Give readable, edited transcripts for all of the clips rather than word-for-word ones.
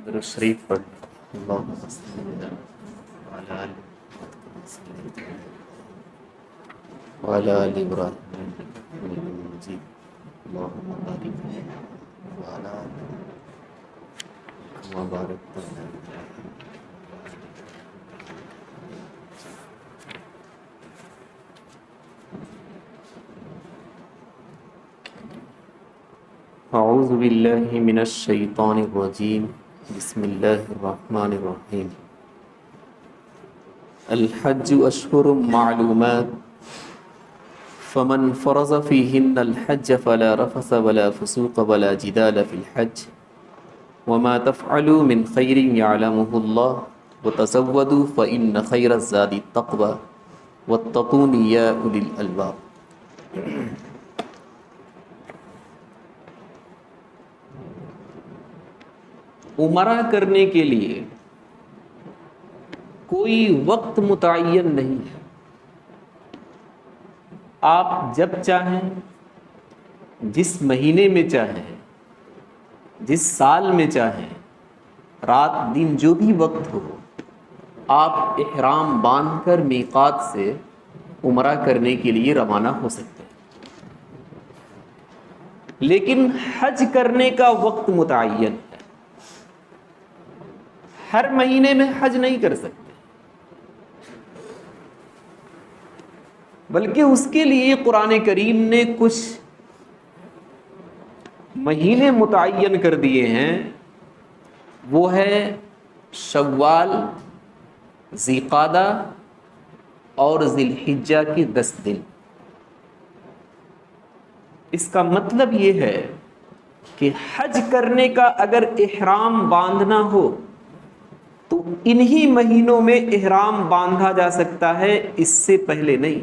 درود شریف پڑھ اللہم صلی علی آل وعلی آل ابراہیم انک حمید مجید اللہم بارک وعلی آل کما بارکت علی ابراہیم. اعوذ باللہ من الشیطان الرجیم بسم اللہ الرحمن الرحیم. الحج اشہر معلومات فمن فرض فیہن الحج فلا رفث ولا فسوق ولا جدال فی الحج وما تفعلوا من خیر یعلمہ اللہ وتزودوا فإن خیر الزاد التقوی واتقون یا اولی الالباب. عمرہ کرنے کے لیے کوئی وقت متعین نہیں ہے. آپ جب چاہیں، جس مہینے میں چاہیں، جس سال میں چاہیں، رات دن جو بھی وقت ہو، آپ احرام باندھ کر میقات سے عمرہ کرنے کے لیے روانہ ہو سکتے ہیں. لیکن حج کرنے کا وقت متعین ہے. ہر مہینے میں حج نہیں کر سکتے، بلکہ اس کے لیے قرآن کریم نے کچھ مہینے متعین کر دیے ہیں. وہ ہے شوال، ذی قعدہ اور ذی الحجہ کے 10 دن. اس کا مطلب یہ ہے کہ حج کرنے کا اگر احرام باندھنا ہو تو انہی مہینوں میں احرام باندھا جا سکتا ہے، اس سے پہلے نہیں.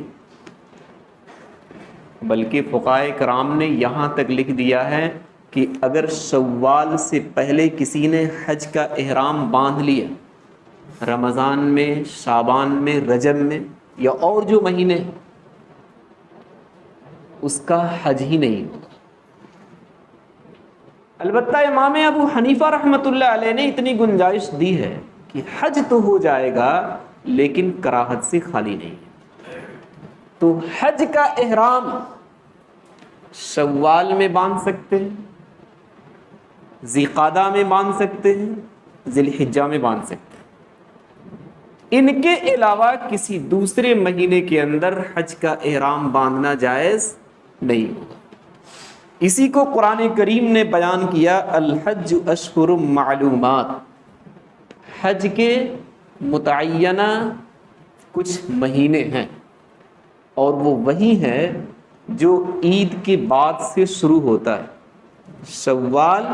بلکہ فقہائے کرام نے یہاں تک لکھ دیا ہے کہ اگر شوال سے پہلے کسی نے حج کا احرام باندھ لیا، رمضان میں، شعبان میں، رجب میں یا اور جو مہینے، اس کا حج ہی نہیں ہوگا. البتہ امام ابو حنیفہ رحمۃ اللہ علیہ نے اتنی گنجائش دی ہے کہ حج تو ہو جائے گا لیکن کراہت سے خالی نہیں. تو حج کا احرام شوال میں باندھ سکتے ہیں، ذی قعدہ میں باندھ سکتے ہیں، ذی الحجہ میں باندھ سکتے ہیں. ان کے علاوہ کسی دوسرے مہینے کے اندر حج کا احرام باندھنا جائز نہیں ہوگا. اسی کو قرآن کریم نے بیان کیا، الحج اشہر معلومات. حج کے متعینہ کچھ مہینے ہیں، اور وہ وہی ہیں جو عید کے بعد سے شروع ہوتا ہے. شوال،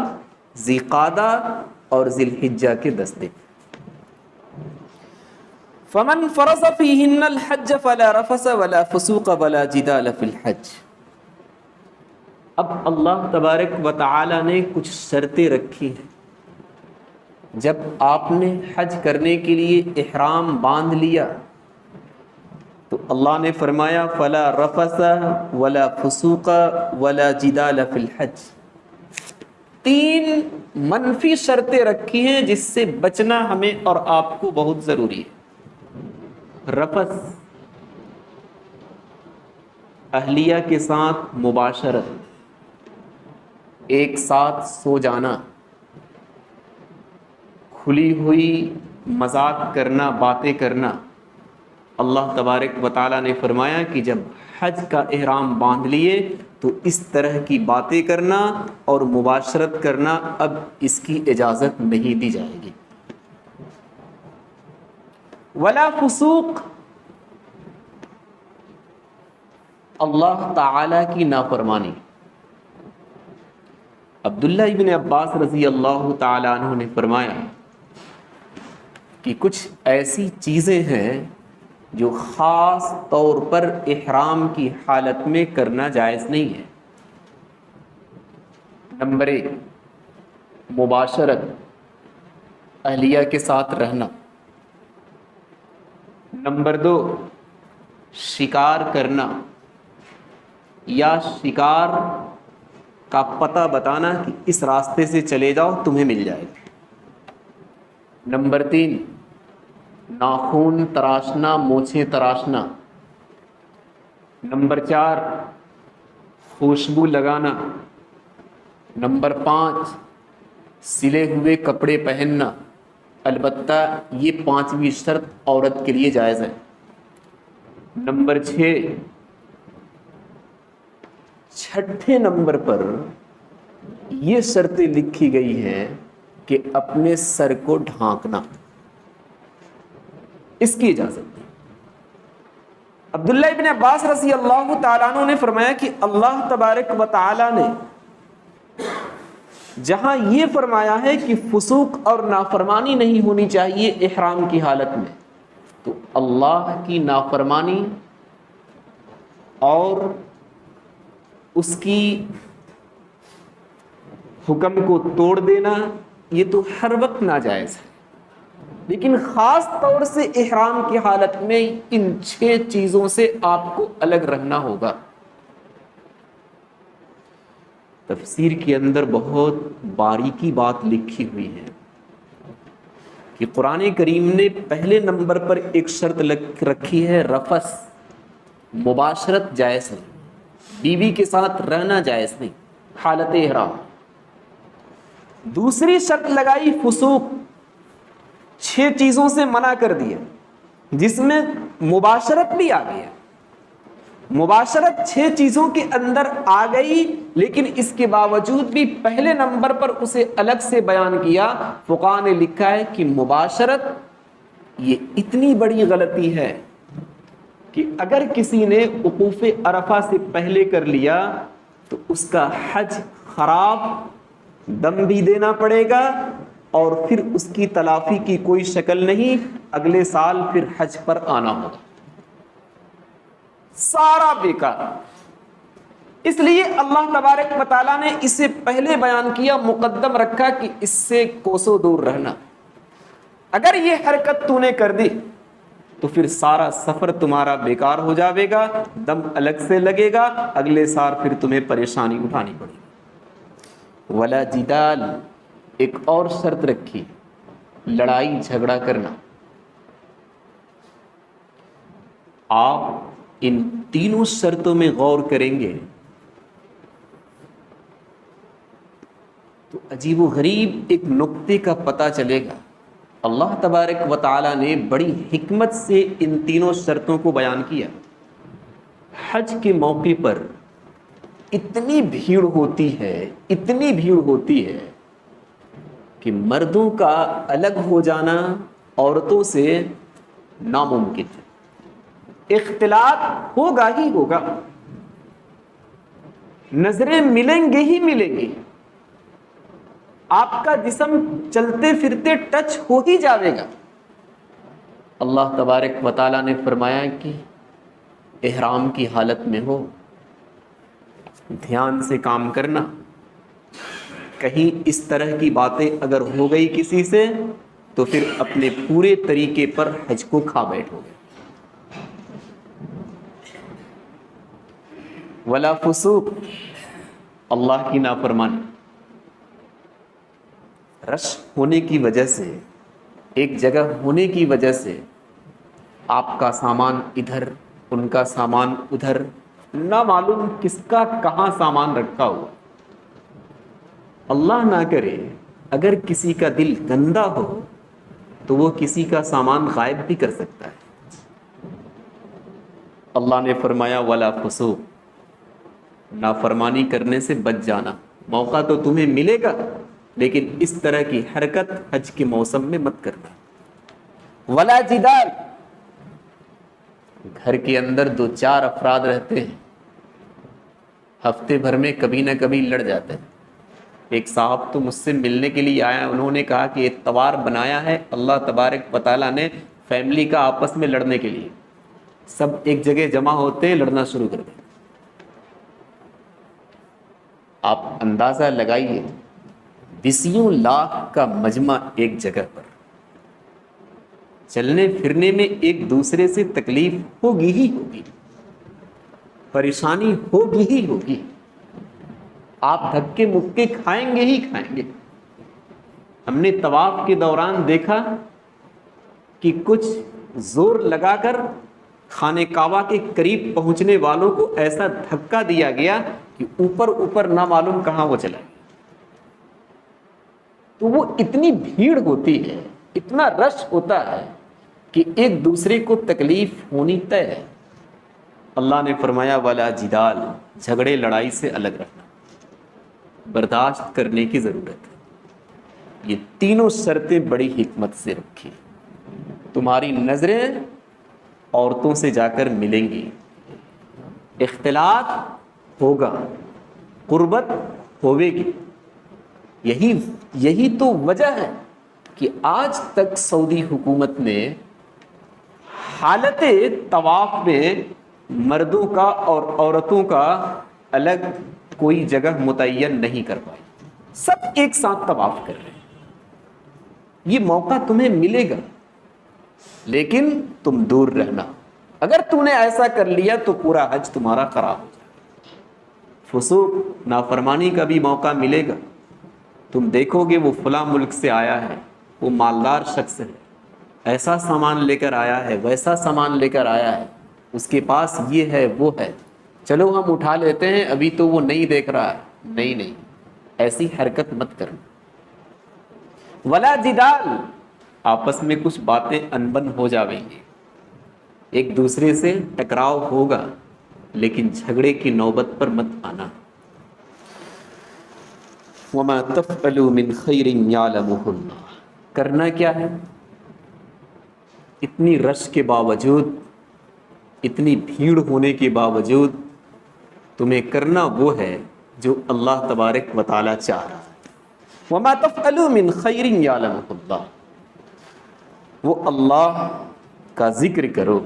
ذی قعدہ اور ذی الحجہ کے 10 دن. فمن فرض فیہن الحج فلا رفث ولا فسوق ولا جدال فی الحج. اب اللہ تبارک و تعالی نے کچھ شرطیں رکھی ہیں. جب آپ نے حج کرنے کے لیے احرام باندھ لیا تو اللہ نے فرمایا فلا رفث ولا فسوق ولا جدال فی الحج. 3 منفی شرطیں رکھی ہیں جس سے بچنا ہمیں اور آپ کو بہت ضروری ہے. رفث، اہلیہ کے ساتھ مباشرت، ایک ساتھ سو جانا، کھلی ہوئی مذاق کرنا، باتیں کرنا. اللہ تبارک و تعالیٰ نے فرمایا کہ جب حج کا احرام باندھ لیے تو اس طرح کی باتیں کرنا اور مباشرت کرنا اب اس کی اجازت نہیں دی جائے گی. ولا فسوق، اللہ تعالی کی نافرمانی. عبداللہ ابن عباس رضی اللہ تعالی عنہ نے فرمایا کہ کچھ ایسی چیزیں ہیں جو خاص طور پر احرام کی حالت میں کرنا جائز نہیں ہے. نمبر 1، مباشرت، اہلیہ کے ساتھ رہنا. نمبر 2، شکار کرنا یا شکار کا پتہ بتانا کہ اس راستے سے چلے جاؤ تمہیں مل جائے گا. نمبر 3 ناخن تراشنا، مونچھیں تراشنا۔ نمبر 4 خوشبو لگانا۔ نمبر 5 سلے ہوئے کپڑے پہننا، البتہ یہ 5ویں شرط عورت کے لیے جائز ہے۔ نمبر 6 چھٹے نمبر پر یہ شرطیں لکھی گئی ہیں کہ اپنے سر کو ڈھانکنا، اس کی اجازت ہے۔ عبداللہ ابن عباس رضی اللہ تعالیٰ عنہ نے فرمایا کہ اللہ تبارک و تعالیٰ نے جہاں یہ فرمایا ہے کہ فسوق اور نافرمانی نہیں ہونی چاہیے احرام کی حالت میں، تو اللہ کی نافرمانی اور اس کی حکم کو توڑ دینا یہ تو ہر وقت ناجائز ہے، لیکن خاص طور سے احرام کی حالت میں ان 6 چیزوں سے آپ کو الگ رہنا ہوگا۔ تفسیر کے اندر بہت باریکی بات لکھی ہوئی ہے کہ قرآن کریم نے پہلے نمبر پر ایک شرط رکھی ہے، رفث، مباشرت جائز نہیں، بیوی کے ساتھ رہنا جائز نہیں حالت احرام۔ دوسری شرط لگائی فسوق، 6 چیزوں سے منع کر دیا جس میں مباشرت بھی آ گیا۔ مباشرت 6 چیزوں کے اندر آ گئی، لیکن اس کے باوجود بھی پہلے نمبر پر اسے الگ سے بیان کیا۔ فقہاء نے لکھا ہے کہ مباشرت یہ اتنی بڑی غلطی ہے کہ اگر کسی نے وقوف عرفہ سے پہلے کر لیا تو اس کا حج خراب، دم بھی دینا پڑے گا، اور پھر اس کی تلافی کی کوئی شکل نہیں، اگلے سال پھر حج پر آنا ہوگا، سارا بیکار۔ اس لیے اللہ تبارک و تعالیٰ نے اسے پہلے بیان کیا، مقدم رکھا کہ اس سے کوسوں دور رہنا۔ اگر یہ حرکت تو نے کر دی تو پھر سارا سفر تمہارا بیکار ہو جاوے گا، دم الگ سے لگے گا، اگلے سال پھر تمہیں پریشانی اٹھانی پڑے گی۔ ولا جدال، ایک اور شرط رکھی، لڑائی جھگڑا کرنا۔ آپ ان تینوں شرطوں میں غور کریں گے تو عجیب و غریب ایک نقطے کا پتہ چلے گا۔ اللہ تبارک و تعالیٰ نے بڑی حکمت سے ان تینوں شرطوں کو بیان کیا۔ حج کے موقع پر اتنی بھیڑ ہوتی ہے، اتنی بھیڑ ہوتی ہے کہ مردوں کا الگ ہو جانا عورتوں سے ناممکن ہے، اختلاط ہوگا ہی ہوگا، نظریں ملیں گے ہی ملیں گے، آپ کا جسم چلتے پھرتے ٹچ ہو ہی جاوے گا۔ اللہ تبارک و تعالیٰ نے فرمایا کہ احرام کی حالت میں ہو، دھیان سے کام کرنا، کہیں اس طرح کی باتیں اگر ہو گئی کسی سے تو پھر اپنے پورے طریقے پر حج کو کھا بیٹھو گے۔ ولا فسوق، اللہ کی نافرمانی، رش ہونے کی وجہ سے، ایک جگہ ہونے کی وجہ سے آپ کا سامان ادھر، ان کا سامان ادھر، نہ معلوم کس کا کہاں سامان رکھا ہوا۔ اللہ نہ کرے اگر کسی کا دل گندا ہو تو وہ کسی کا سامان غائب بھی کر سکتا ہے۔ اللہ نے فرمایا ولا فسوق، نافرمانی کرنے سے بچ جانا، موقع تو تمہیں ملے گا لیکن اس طرح کی حرکت حج کے موسم میں مت کرنا۔ ولا جدال، گھر کے اندر 2-4 افراد رہتے ہیں، ہفتے بھر میں کبھی نہ کبھی لڑ جاتے ہیں۔ ایک صاحب تو مجھ سے ملنے کے لیے آیا، انہوں نے کہا کہ اتوار بنایا ہے اللہ تبارک و تعالیٰ نے فیملی کا آپس میں لڑنے کے لیے، سب ایک جگہ جمع ہوتے ہیں، لڑنا شروع کر دیں۔ آپ اندازہ لگائیے 20 لاکھ کا مجمع ایک جگہ پر، چلنے پھرنے میں ایک دوسرے سے تکلیف ہوگی ہی ہوگی، پریشانی ہوگی ہی ہوگی، آپ دھکے مکے کھائیں گے ہی کھائیں گے۔ ہم نے طواف کے دوران دیکھا کہ کچھ زور لگا کر خانہ کعبہ کے قریب پہنچنے والوں کو ایسا دھکا دیا گیا کہ اوپر اوپر نہ معلوم کہاں وہ چلا گیا. تو وہ اتنی بھیڑ ہوتی ہے, اتنا رش ہوتا ہے کہ ایک دوسرے کو تکلیف ہونی طے ہے. اللہ نے فرمایا ولا جدال, جھگڑے لڑائی سے الگ رکھنا, برداشت کرنے کی ضرورت ہے. یہ تینوں شرطیں بڑی حکمت سے رکھی. تمہاری نظریں عورتوں سے جا کر ملیں گی, اختلاط ہوگا, قربت ہوے گی. یہی تو وجہ ہے کہ آج تک سعودی حکومت نے حالت طواف میں مردوں کا اور عورتوں کا الگ کوئی جگہ متعین نہیں کر پائی. سب ایک ساتھ طواف کر رہے ہیں. یہ موقع تمہیں ملے گا, لیکن تم دور رہنا. اگر تم نے ایسا کر لیا تو پورا حج تمہارا خراب ہو جائے گا. فسوق نافرمانی کا بھی موقع ملے گا. تم دیکھو گے وہ فلاں ملک سے آیا ہے, وہ مالدار شخص ہے, ایسا سامان لے کر آیا ہے, ویسا سامان لے کر آیا ہے, اس کے پاس یہ ہے وہ ہے, چلو ہم اٹھا لیتے ہیں, ابھی تو وہ نہیں دیکھ رہا ہے. نہیں, ایسی حرکت مت کرنا. ولا جدال, آپس میں کچھ باتیں انبن ہو جاویں گی, ایک دوسرے سے ٹکراؤ ہوگا, لیکن جھگڑے کی نوبت پر مت آنا. وما تفعلوا من خیر یعلمہ اللہ, کرنا کیا ہے؟ اتنی رش کے باوجود, اتنی بھیڑ ہونے کے باوجود تمہیں کرنا وہ ہے جو اللہ تبارک و تعالی چاہ رہا ہے. وما تفعلوا من خیر یعلمہ اللہ, وہ اللہ کا ذکر کرو.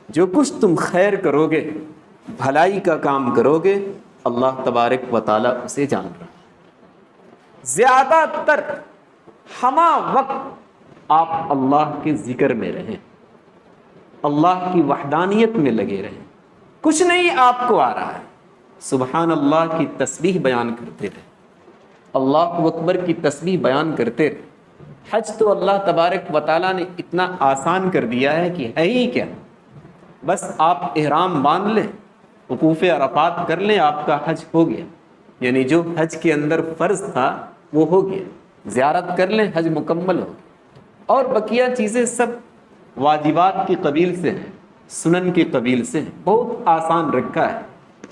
جو کچھ تم خیر کرو گے, بھلائی کا کام کرو گے, اللہ تبارک و تعالی اسے جان رہا ہے. زیادہ تر ہمہ وقت آپ اللہ کے ذکر میں رہیں, اللہ کی وحدانیت میں لگے رہیں. کچھ نہیں آپ کو آ رہا ہے, سبحان اللہ کی تسبیح بیان کرتے رہیں, اللہ اکبر کی تسبیح بیان کرتے رہیں. حج تو اللہ تبارک و تعالیٰ نے اتنا آسان کر دیا ہے کہ ہے ہی کیا, بس آپ احرام باندھ لیں, وقوف عرفات کر لیں, آپ کا حج ہو گیا. یعنی جو حج کے اندر فرض تھا وہ ہو گیا, زیارت کر لیں, حج مکمل ہو گیا. اور بقیہ چیزیں سب واجبات کی قبیل سے ہیں, سنن کی قبیل سے ہیں. بہت آسان رکھا ہے.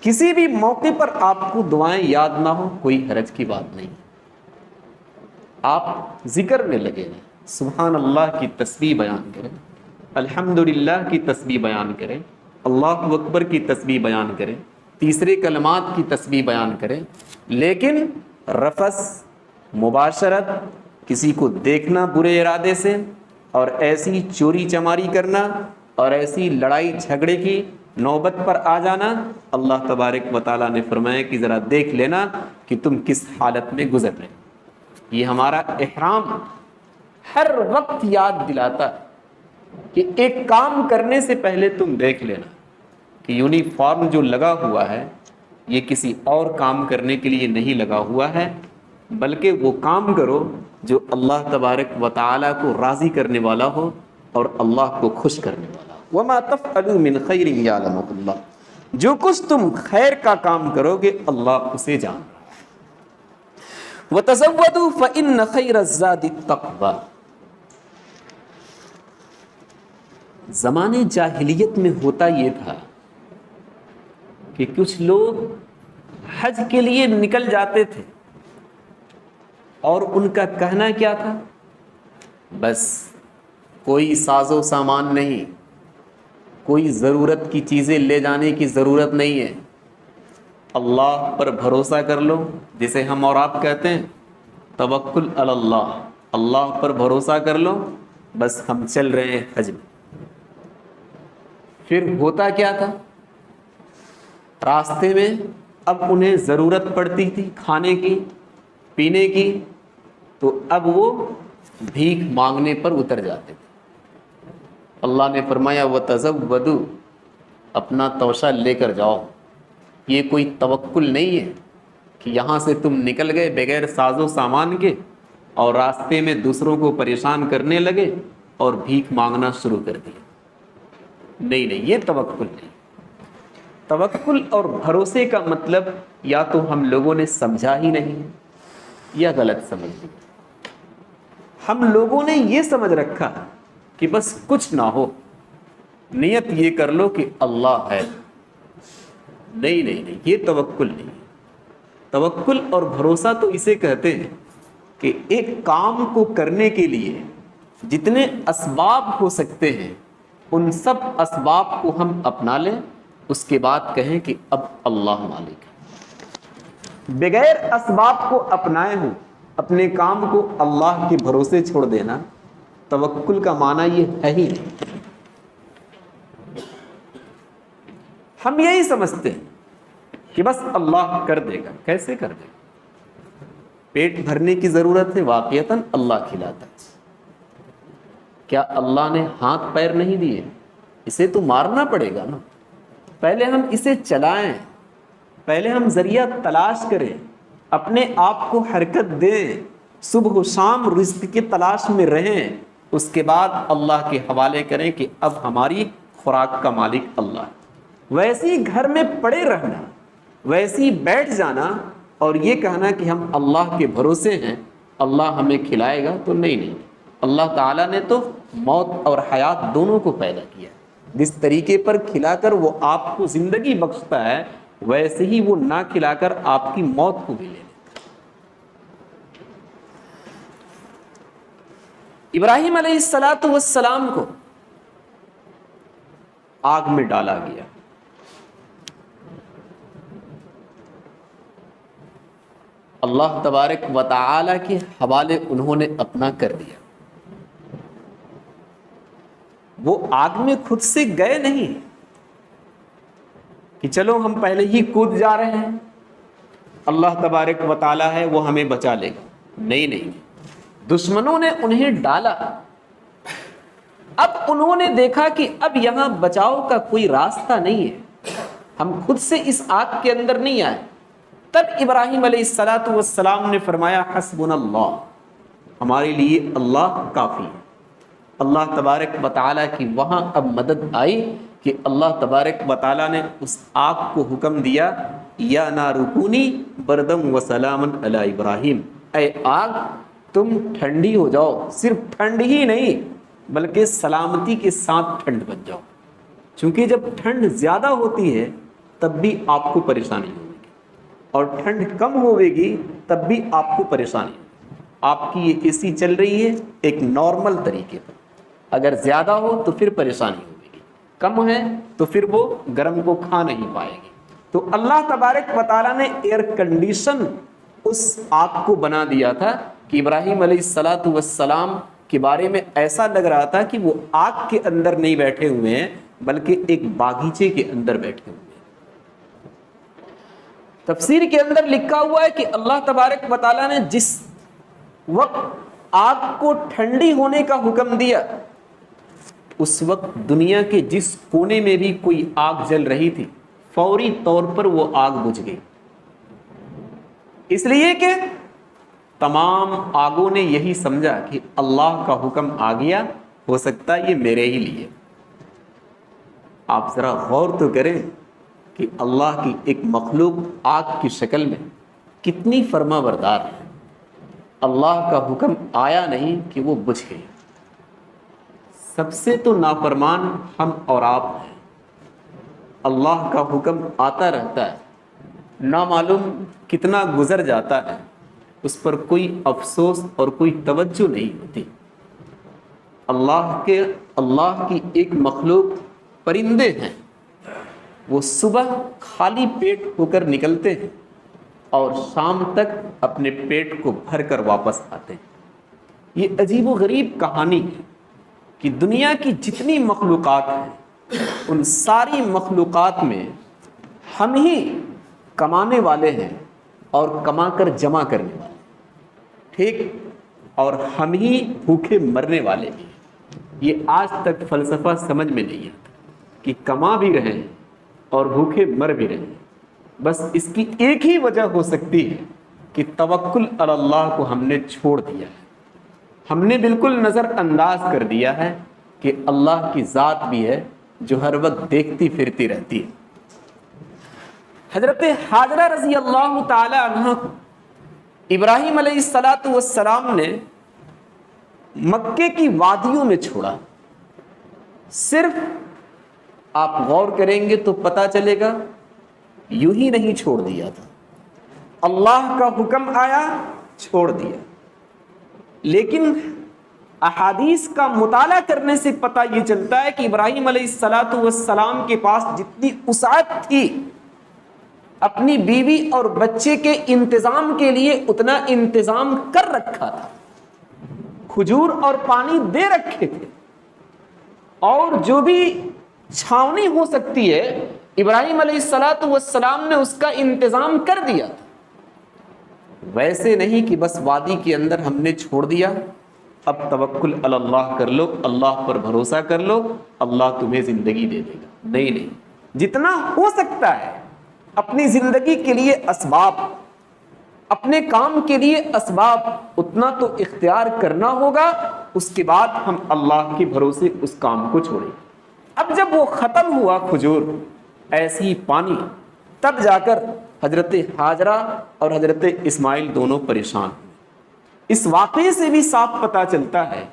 کسی بھی موقع پر آپ کو دعائیں یاد نہ ہو, کوئی حرج کی بات نہیں. آپ ذکر میں لگے رہیں, سبحان اللہ کی تسبیح بیان کریں, الحمدللہ کی تسبیح بیان کریں, اللہ اکبر کی تسبیح بیان کریں, تیسرے کلمات کی تسبیح بیان کریں. لیکن رفث, مباشرت, کسی کو دیکھنا برے ارادے سے, اور ایسی چوری چماری کرنا, اور ایسی لڑائی جھگڑے کی نوبت پر آ جانا, اللہ تبارک و تعالیٰ نے فرمایا کہ ذرا دیکھ لینا کہ تم کس حالت میں گزر رہے. یہ ہمارا احرام ہر وقت یاد دلاتا ہے کہ ایک کام کرنے سے پہلے تم دیکھ لینا کہ یونیفارم جو لگا ہوا ہے یہ کسی اور کام کرنے کے لیے نہیں لگا ہوا ہے, بلکہ وہ کام کرو جو اللہ تبارک و تعالیٰ کو راضی کرنے والا ہو اور اللہ کو خوش کرنے والا ہو. وما تفعلوا من خیر یعلمہ اللہ, جو کچھ تم خیر کا کام کرو گے اللہ اسے جان رہا ہے. وتزودوا فإن خیر الزاد التقوی, زمانے جاہلیت میں ہوتا یہ تھا کہ کچھ لوگ حج کے لیے نکل جاتے تھے, اور ان کا کہنا کیا تھا, بس کوئی ساز و سامان نہیں, کوئی ضرورت کی چیزیں لے جانے کی ضرورت نہیں ہے, اللہ پر بھروسہ کر لو, جسے ہم اور آپ کہتے ہیں توکل علی اللہ, اللہ پر بھروسہ کر لو, بس ہم چل رہے ہیں حج میں. پھر ہوتا کیا تھا, راستے میں اب انہیں ضرورت پڑتی تھی کھانے کی, پینے کی, تو اب وہ بھیک مانگنے پر اتر جاتے تھے. اللہ نے فرمایا وتزودوا, اپنا توشہ لے کر جاؤ. یہ کوئی توکل نہیں ہے کہ یہاں سے تم نکل گئے بغیر ساز و سامان کے اور راستے میں دوسروں کو پریشان کرنے لگے اور بھیک مانگنا شروع کر دیا. نہیں، یہ توکل نہیں. توکل اور بھروسے کا مطلب یا تو ہم لوگوں نے سمجھا ہی نہیں یا غلط سمجھ لیا. ہم لوگوں نے یہ سمجھ رکھا کہ بس کچھ نہ ہو، نیت یہ کر لو کہ اللہ ہے. نہیں، یہ توکل نہیں. توکل اور بھروسہ تو اسے کہتے ہیں کہ ایک کام کو کرنے کے لیے جتنے اسباب ہو سکتے ہیں ان سب اسباب کو ہم اپنا لیں، اس کے بعد کہیں کہ اب اللہ مالک ہے. بغیر اسباب کو اپنائے ہوں اپنے کام کو اللہ کے بھروسے چھوڑ دینا توکل کا معنی یہ ہے ہی نہیں. ہم یہی سمجھتے ہیں کہ بس اللہ کر دے گا. کیسے کر دے گا؟ پیٹ بھرنے کی ضرورت ہے، واقعتاً اللہ کھلاتا ہے. کیا اللہ نے ہاتھ پیر نہیں دیے؟ اسے تو مارنا پڑے گا نا. پہلے ہم اسے چلائیں، پہلے ہم ذریعہ تلاش کریں، اپنے آپ کو حرکت دیں، صبح و شام رزق کی تلاش میں رہیں، اس کے بعد اللہ کے حوالے کریں کہ اب ہماری خوراک کا مالک اللہ ہے. ویسے ہی گھر میں پڑے رہنا، ویسے ہی بیٹھ جانا اور یہ کہنا کہ ہم اللہ کے بھروسے ہیں، اللہ ہمیں کھلائے گا، تو نہیں. اللہ تعالیٰ نے تو موت اور حیات دونوں کو پیدا کیا. جس طریقے پر کھلا کر وہ آپ کو زندگی بخشتا ہے، ویسے ہی وہ نہ کھلا کر آپ کی موت کو بھی لے لیتا. ابراہیم علیہ السلام کو آگ میں ڈالا گیا. اللہ تبارک و تعالی کے حوالے انہوں نے اپنا کر دیا. وہ آگ میں خود سے گئے نہیں کہ چلو ہم پہلے ہی کود جا رہے ہیں، اللہ تبارک و تعالی ہے وہ ہمیں بچا لے گا. نہیں، دشمنوں نے انہیں ڈالا. اب انہوں نے دیکھا کہ اب یہاں بچاؤ کا کوئی راستہ نہیں ہے، ہم خود سے اس آگ کے اندر نہیں آئے. تب ابراہیم علیہ السلام نے فرمایا حسبنا اللہ، ہمارے لیے اللہ کافی ہے. اللہ تبارک و تعالیٰ کی وہاں اب مدد آئی کہ اللہ تبارک و تعالیٰ نے اس آگ کو حکم دیا یا نار کونی بردم و سلامن علی ابراہیم، اے آگ تم ٹھنڈی ہو جاؤ. صرف ٹھنڈ ہی نہیں بلکہ سلامتی کے ساتھ ٹھنڈ بن جاؤ. چونکہ جب ٹھنڈ زیادہ ہوتی ہے تب بھی آپ کو پریشانی ہوگی اور ٹھنڈ کم ہوئے گی تب بھی آپ کو پریشانی ہوگی. آپ کی یہ اے سی چل رہی ہے ایک نارمل طریقے پر، اگر زیادہ ہو تو پھر پریشانی ہوگی، کم ہے تو پھر وہ گرم کو کھا نہیں پائے گی. تو اللہ تبارک و تعالیٰ نے ایئر کنڈیشن اس آگ کو بنا دیا تھا کہ ابراہیم علیہ السلام کے بارے میں ایسا لگ رہا تھا کہ وہ آگ کے اندر نہیں بیٹھے ہوئے ہیں بلکہ ایک باغیچے کے اندر بیٹھے ہوئے ہیں. تفسیر کے اندر لکھا ہوا ہے کہ اللہ تبارک و تعالیٰ نے جس وقت آگ کو ٹھنڈی ہونے کا حکم دیا اس وقت دنیا کے جس کونے میں بھی کوئی آگ جل رہی تھی فوری طور پر وہ آگ بجھ گئی. اس لیے کہ تمام آگوں نے یہی سمجھا کہ اللہ کا حکم آ گیا، ہو سکتا ہے یہ میرے ہی لیے. آپ ذرا غور تو کریں کہ اللہ کی ایک مخلوق آگ کی شکل میں کتنی فرما بردار ہے. اللہ کا حکم آیا نہیں کہ وہ بجھ گئی. سب سے تو نافرمان ہم اور آپ ہیں. اللہ کا حکم آتا رہتا ہے، نہ معلوم کتنا گزر جاتا ہے، اس پر کوئی افسوس اور کوئی توجہ نہیں ہوتی. اللہ کی ایک مخلوق پرندے ہیں، وہ صبح خالی پیٹ ہو کر نکلتے ہیں اور شام تک اپنے پیٹ کو بھر کر واپس آتے ہیں. یہ عجیب و غریب کہانی ہے کہ دنیا کی جتنی مخلوقات ہیں ان ساری مخلوقات میں ہم ہی کمانے والے ہیں اور کما کر جمع کرنے والے، ٹھیک، اور ہم ہی بھوکے مرنے والے ہیں. یہ آج تک فلسفہ سمجھ میں نہیں آتا کہ کما بھی رہے ہیں اور بھوکے مر بھی رہے ہیں. بس اس کی ایک ہی وجہ ہو سکتی ہے کہ توکل علی اللہ کو ہم نے چھوڑ دیا ہے. ہم نے بالکل نظر انداز کر دیا ہے کہ اللہ کی ذات بھی ہے جو ہر وقت دیکھتی پھرتی رہتی ہے۔ حضرت ہاجرہ رضی اللہ تعالی عنہ ابراہیم علیہ السلام نے مکے کی وادیوں میں چھوڑا۔ صرف آپ غور کریں گے تو پتہ چلے گا یوں ہی نہیں چھوڑ دیا تھا، اللہ کا حکم آیا چھوڑ دیا۔ لیکن احادیث کا مطالعہ کرنے سے پتہ یہ چلتا ہے کہ ابراہیم علیہ السلام کے پاس جتنی وسعت تھی اپنی بیوی اور بچے کے انتظام کے لیے اتنا انتظام کر رکھا تھا، کھجور اور پانی دے رکھے تھے، اور جو بھی چھاونی ہو سکتی ہے ابراہیم علیہ السلام نے اس کا انتظام کر دیا تھا۔ ویسے نہیں کہ بس وادی کے اندر ہم نے چھوڑ دیا، اب توکل علی اللہ کر لو، اللہ پر بھروسہ کر لو، اللہ تمہیں زندگی دے دے گا۔ نہیں، جتنا ہو سکتا ہے اپنی زندگی کے لیے اسباب، اپنے کام کے لیے اسباب اتنا تو اختیار کرنا ہوگا، اس کے بعد ہم اللہ کے بھروسے اس کام کو چھوڑیں۔ اب جب وہ ختم ہوا کھجور، ایسی ہی پانی، تب جا کر حضرت ہاجرہ اور حضرت اسماعیل دونوں پریشان۔ اس واقعے سے بھی صاف پتہ چلتا ہے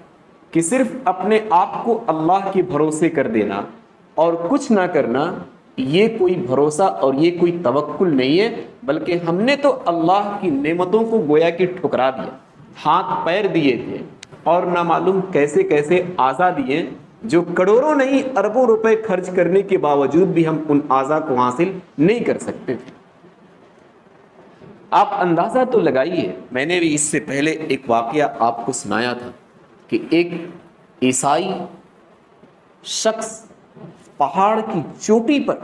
کہ صرف اپنے آپ کو اللہ کے بھروسے کر دینا اور کچھ نہ کرنا یہ کوئی بھروسہ اور یہ کوئی توکل نہیں ہے، بلکہ ہم نے تو اللہ کی نعمتوں کو گویا کہ ٹھکرا دیا، ہاتھ پیر دیے تھے اور نہ معلوم کیسے کیسے اعضاء دیے جو کروڑوں نہیں اربوں روپے خرچ کرنے کے باوجود بھی ہم ان اعضاء کو حاصل نہیں کر سکتے تھے۔ آپ اندازہ تو لگائیے، میں نے بھی اس سے پہلے ایک واقعہ آپ کو سنایا تھا کہ ایک عیسائی شخص پہاڑ کی چوٹی پر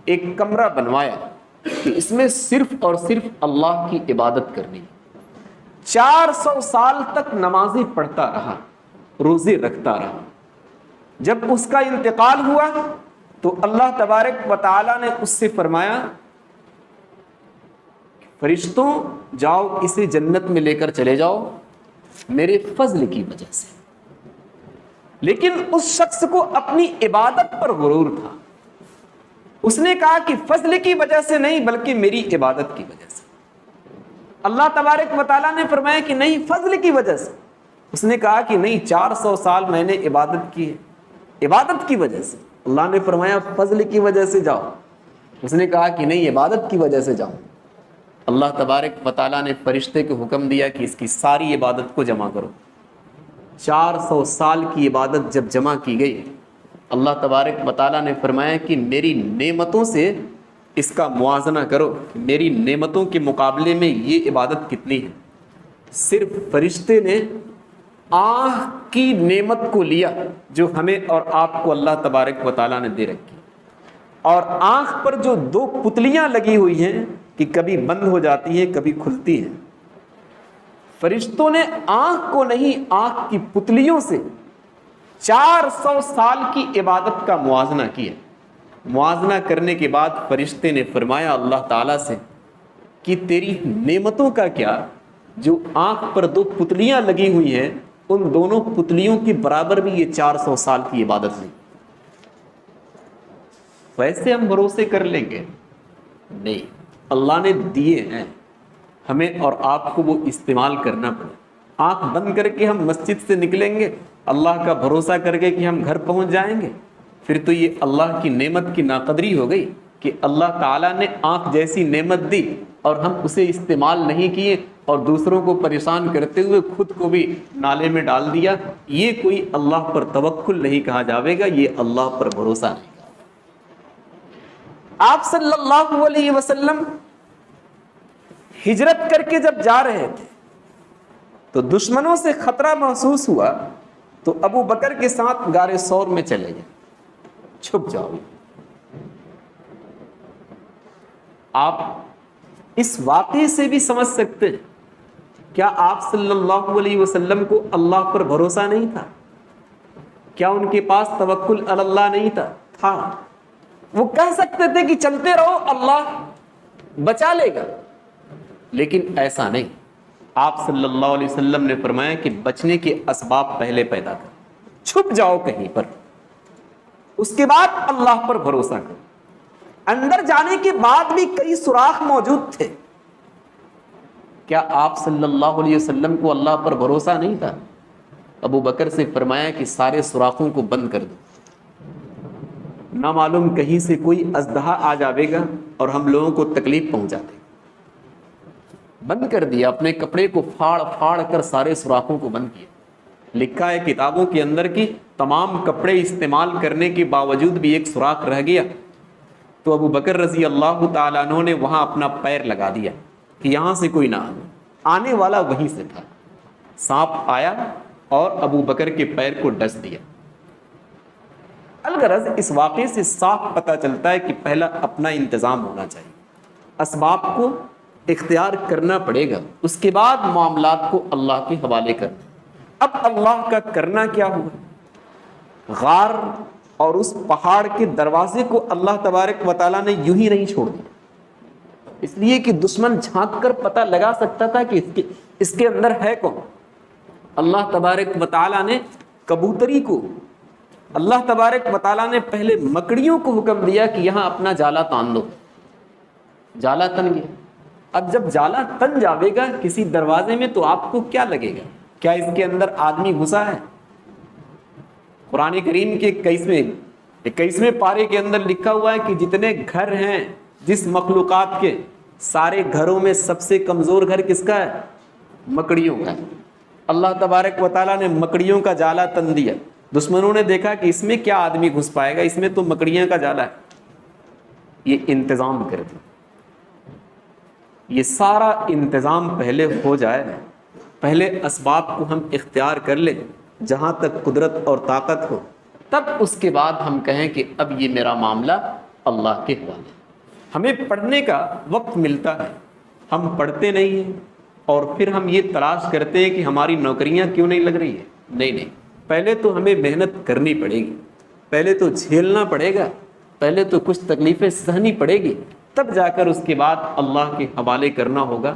ایک کمرہ بنوایا کہ اس میں صرف اور صرف اللہ کی عبادت کرنی۔ 400 سال تک نمازیں پڑھتا رہا، روزے رکھتا رہا۔ جب اس کا انتقال ہوا تو اللہ تبارک و تعالی نے اس سے فرمایا فرشتوں جاؤ اسے جنت میں لے کر چلے جاؤ میرے فضل کی وجہ سے۔ لیکن اس شخص کو اپنی عبادت پر غرور تھا، اس نے کہا کہ فضل کی وجہ سے نہیں بلکہ میری عبادت کی وجہ سے۔ اللہ تبارک و تعالیٰ نے فرمایا کہ نہیں، فضل کی وجہ سے۔ اس نے کہا کہ نہیں، 400 سال میں نے عبادت کی ہے، عبادت کی وجہ سے۔ اللہ نے فرمایا فضل کی وجہ سے جاؤ۔ اس نے کہا کہ نہیں، عبادت کی وجہ سے جاؤ۔ اللہ تبارک و تعالیٰ نے فرشتے کو حکم دیا کہ اس کی ساری عبادت کو جمع کرو۔ 400 سال کی عبادت جب جمع کی گئی، اللہ تبارک و تعالیٰ نے فرمایا کہ میری نعمتوں سے اس کا موازنہ کرو، میری نعمتوں کے مقابلے میں یہ عبادت کتنی ہے۔ صرف فرشتے نے آنکھ کی نعمت کو لیا جو ہمیں اور آپ کو اللہ تبارک و تعالیٰ نے دے رکھی، اور آنکھ پر جو 2 پتلیاں لگی ہوئی ہیں کہ کبھی بند ہو جاتی ہیں کبھی کھلتی ہیں، فرشتوں نے آنکھ کو نہیں، آنکھ کی پتلیوں سے 400 سال کی عبادت کا موازنہ کیا۔ موازنہ کرنے کے بعد فرشتے نے فرمایا اللہ تعالیٰ سے کہ تیری نعمتوں کا کیا، جو آنکھ پر 2 پتلیاں لگی ہوئی ہیں ان دونوں پتلیوں کے برابر بھی یہ 400 سال کی عبادت نہیں۔ ویسے ہم بھروسے کر لیں گے؟ نہیں، اللہ نے دیے ہیں ہمیں اور آپ کو وہ استعمال کرنا پڑے۔ آنکھ بند کر کے ہم مسجد سے نکلیں گے اللہ کا بھروسہ کر کے کہ ہم گھر پہنچ جائیں گے، پھر تو یہ اللہ کی نعمت کی ناقدری ہو گئی کہ اللہ تعالیٰ نے آنکھ جیسی نعمت دی اور ہم اسے استعمال نہیں کیے اور دوسروں کو پریشان کرتے ہوئے خود کو بھی نالے میں ڈال دیا۔ یہ کوئی اللہ پر توکل نہیں کہا جاوے گا، یہ اللہ پر بھروسہ نہیں۔ آپ صلی اللہ علیہ وسلم ہجرت کر کے جب جا رہے تھے تو دشمنوں سے خطرہ محسوس ہوا تو ابو بکر کے ساتھ غار ثور میں چلے گئے، چھپ جاؤ۔ آپ اس واقعے سے بھی سمجھ سکتے ہیں کیا آپ صلی اللہ علیہ وسلم کو اللہ پر بھروسہ نہیں تھا؟ کیا ان کے پاس توکل علی اللہ نہیں تھا؟ وہ کہہ سکتے تھے کہ چلتے رہو اللہ بچا لے گا، لیکن ایسا نہیں۔ آپ صلی اللہ علیہ وسلم نے فرمایا کہ بچنے کے اسباب پہلے پیدا کر، چھپ جاؤ کہیں پر، اس کے بعد اللہ پر بھروسہ کر۔ اندر جانے کے بعد بھی کئی سوراخ موجود تھے، کیا آپ صلی اللہ علیہ وسلم کو اللہ پر بھروسہ نہیں تھا؟ ابو بکر سے فرمایا کہ سارے سوراخوں کو بند کر دو، نہ معلوم کہیں سے کوئی اژدہا آ جاوے گا اور ہم لوگوں کو تکلیف پہنچا دے گا۔ بند کر دیا، اپنے کپڑے کو پھاڑ پھاڑ کر سارے سوراخوں کو بند کیا۔ لکھا ہے کتابوں کے اندر کی تمام کپڑے استعمال کرنے کے باوجود بھی ایک سوراخ رہ گیا، تو ابو بکر رضی اللہ تعالیٰ عنہ نے وہاں اپنا پیر لگا دیا کہ یہاں سے کوئی نہ آنے والا وہیں سے تھا۔ سانپ آیا اور ابو بکر کے پیر کو ڈس دیا۔ الغرض اس واقعے سے صاف پتہ چلتا ہے کہ پہلا اپنا انتظام ہونا چاہیے، اسباب کو اختیار کرنا پڑے گا، اس کے بعد معاملات کو اللہ کے حوالے کرنا۔ اب اللہ کا کرنا کیا ہوا؟ غار اور اس پہاڑ کے دروازے کو اللہ تبارک و تعالیٰ نے یوں ہی نہیں چھوڑ دیا، اس لیے کہ دشمن جھانک کر پتہ لگا سکتا تھا کہ اس کے اندر ہے کون۔ اللہ تبارک و تعالیٰ نے کبوتری کو، اللہ تبارک و تعالیٰ نے پہلے مکڑیوں کو حکم دیا کہ یہاں اپنا جالا تان دو، جالا تن گیا۔ اب جب جالا تن جاوے گا کسی دروازے میں تو آپ کو کیا لگے گا؟ کیا اس کے اندر آدمی گھسا ہے؟ قرآن کریم کے 21ویں پارے کے اندر لکھا ہوا ہے کہ جتنے گھر ہیں جس مخلوقات کے، سارے گھروں میں سب سے کمزور گھر کس کا ہے؟ مکڑیوں کا۔ اللہ تبارک و تعالیٰ نے مکڑیوں کا جالا تن دیا۔ دشمنوں نے دیکھا کہ اس میں کیا آدمی گھس پائے گا، اس میں تو مکڑیاں کا جالا ہے، یہ انتظام کر دیا۔ یہ سارا انتظام پہلے ہو جائے، پہلے اسباب کو ہم اختیار کر لیں جہاں تک قدرت اور طاقت ہو، تب اس کے بعد ہم کہیں کہ اب یہ میرا معاملہ اللہ کے حوالے۔ ہمیں پڑھنے کا وقت ملتا ہے، ہم پڑھتے نہیں ہیں، اور پھر ہم یہ تلاش کرتے ہیں کہ ہماری نوکریاں کیوں نہیں لگ رہی ہیں۔ نہیں، پہلے تو ہمیں محنت کرنی پڑے گی، پہلے تو جھیلنا پڑے گا، پہلے تو کچھ تکلیفیں سہنی پڑے گی، تب جا کر اس کے بعد اللہ کے حوالے کرنا ہوگا،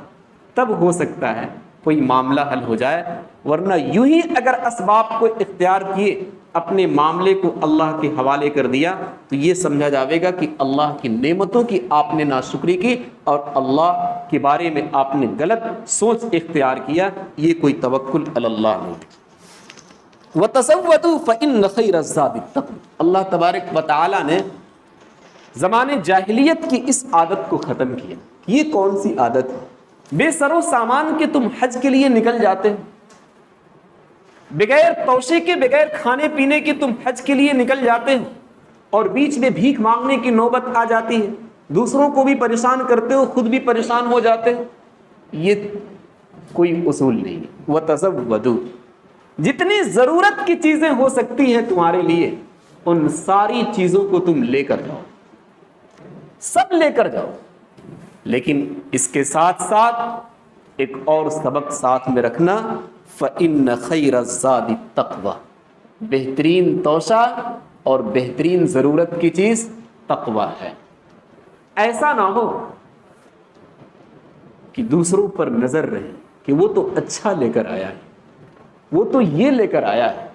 تب ہو سکتا ہے کوئی معاملہ حل ہو جائے۔ ورنہ یوں ہی اگر اسباب کو اختیار کیے، اپنے معاملے کو اللہ کے حوالے کر دیا، تو یہ سمجھا جاوے گا کہ اللہ کی نعمتوں کی آپ نے ناشکری کی اور اللہ کے بارے میں آپ نے غلط سوچ اختیار کیا، یہ کوئی توکل علی اللہ نہیں۔ وَتَزَوَّدُوا فَإِنَّ خَيْرَ الزَّادِ التَّقْوَىٰ۔ اللہ تبارک و تعالیٰ نے زمانے جاہلیت کی اس عادت کو ختم کیا۔ یہ کون سی عادت ہے؟ بے سر و سامان کے تم حج کے لیے نکل جاتے ہو، بغیر توشے کے، بغیر کھانے پینے کے تم حج کے لیے نکل جاتے ہو، اور بیچ میں بھیک مانگنے کی نوبت آ جاتی ہے، دوسروں کو بھی پریشان کرتے ہو، خود بھی پریشان ہو جاتے ہو۔ یہ کوئی اصول نہیں ہے۔ وَتَزَوَّدُوا، جتنی ضرورت کی چیزیں ہو سکتی ہیں تمہارے لیے، ان ساری چیزوں کو تم لے کر جاؤ، سب لے کر جاؤ، لیکن اس کے ساتھ ساتھ ایک اور سبق ساتھ میں رکھنا، فَإِنَّ خَيْرَ الزَّادِ التَّقْوَىٰ، بہترین توشہ اور بہترین ضرورت کی چیز تقویٰ ہے۔ ایسا نہ ہو کہ دوسروں پر نظر رہے کہ وہ تو اچھا لے کر آیا ہے، وہ تو یہ لے کر آیا ہے،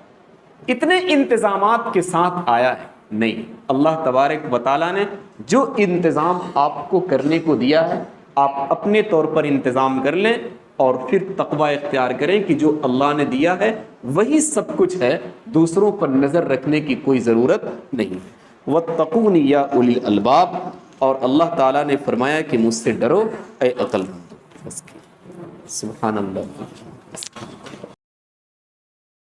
اتنے انتظامات کے ساتھ آیا ہے۔ نہیں، اللہ تبارک و تعالیٰ نے جو انتظام آپ کو کرنے کو دیا ہے، آپ اپنے طور پر انتظام کر لیں اور پھر تقویٰ اختیار کریں کہ جو اللہ نے دیا ہے وہی سب کچھ ہے، دوسروں پر نظر رکھنے کی کوئی ضرورت نہیں۔ وَاتَّقُونِ يَا أُولِي الْأَلْبَابِ، اور اللہ تعالیٰ نے فرمایا کہ مجھ سے ڈرو اے عقل مندو۔ سبحان اللہ۔